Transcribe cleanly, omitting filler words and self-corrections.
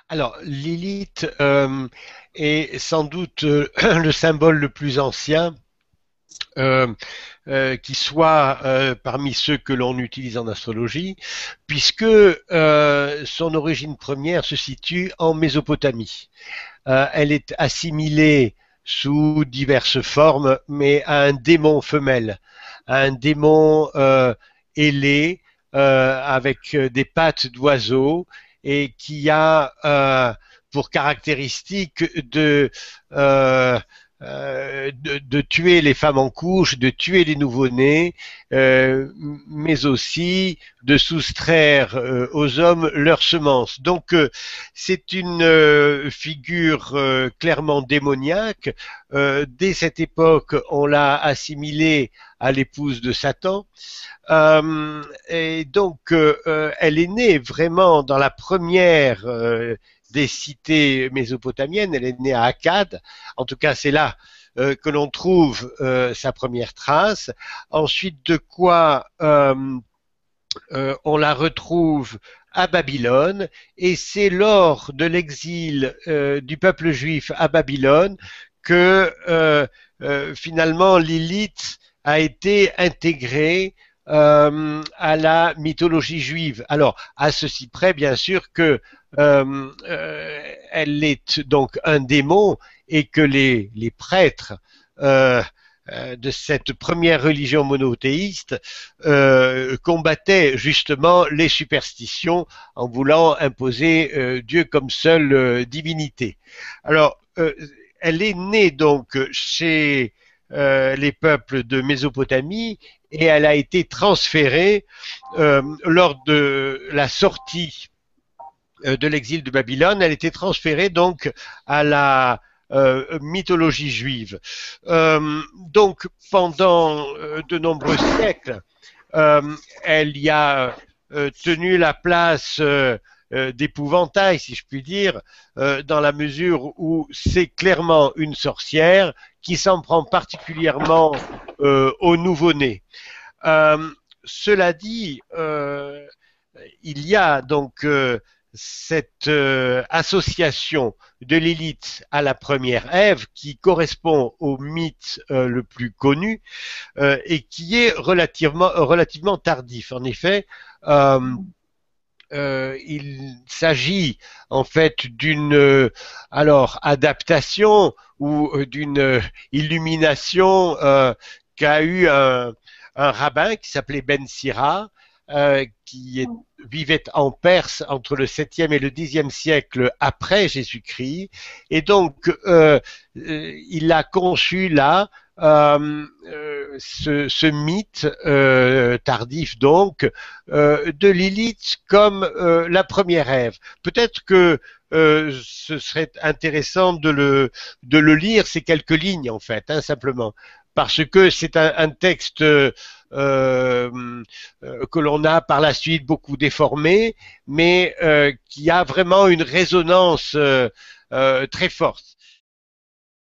Alors, Lilith est sans doute le symbole le plus ancien euh, qui soit parmi ceux que l'on utilise en astrologie, puisque son origine première se situe en Mésopotamie. Elle est assimilée sous diverses formes, mais à un démon femelle, à un démon ailé avec des pattes d'oiseau et qui a pour caractéristique de tuer les femmes en couche, de tuer les nouveau-nés, mais aussi de soustraire aux hommes leurs semences. Donc c'est une figure clairement démoniaque. Dès cette époque, on l'a assimilée à l'épouse de Satan. Et donc, elle est née vraiment dans la première des cités mésopotamiennes. Elle est née à Akkad. En tout cas, c'est là que l'on trouve sa première trace. Ensuite, de quoi on la retrouve à Babylone, et c'est lors de l'exil du peuple juif à Babylone que finalement Lilith a été intégrée à la mythologie juive. Alors, à ceci près, bien sûr, que elle est donc un démon et que les prêtres euh, de cette première religion monothéiste combattaient justement les superstitions en voulant imposer Dieu comme seule divinité. Alors, elle est née donc chez les peuples de Mésopotamie et elle a été transférée lors de la sortie de l'exil de Babylone. Elle était transférée donc à la mythologie juive. Donc pendant de nombreux siècles, euh, elle y a tenu la place d'épouvantail, si je puis dire, dans la mesure où c'est clairement une sorcière qui s'en prend particulièrement aux nouveau-nés. Cela dit, il y a donc cette association de Lilith à la première Ève qui correspond au mythe le plus connu et qui est relativement tardif. En effet, il s'agit en fait d'une adaptation ou d'une illumination qu'a eu un rabbin qui s'appelait Ben Sira, vivait en Perse entre le 7e et le 10e siècle après Jésus-Christ. Et donc, il a conçu là ce mythe tardif donc de Lilith comme la première Ève. Peut-être que ce serait intéressant de le lire ces quelques lignes en fait, hein, simplement, parce que c'est un texte que l'on a par la suite beaucoup déformé, mais qui a vraiment une résonance très forte.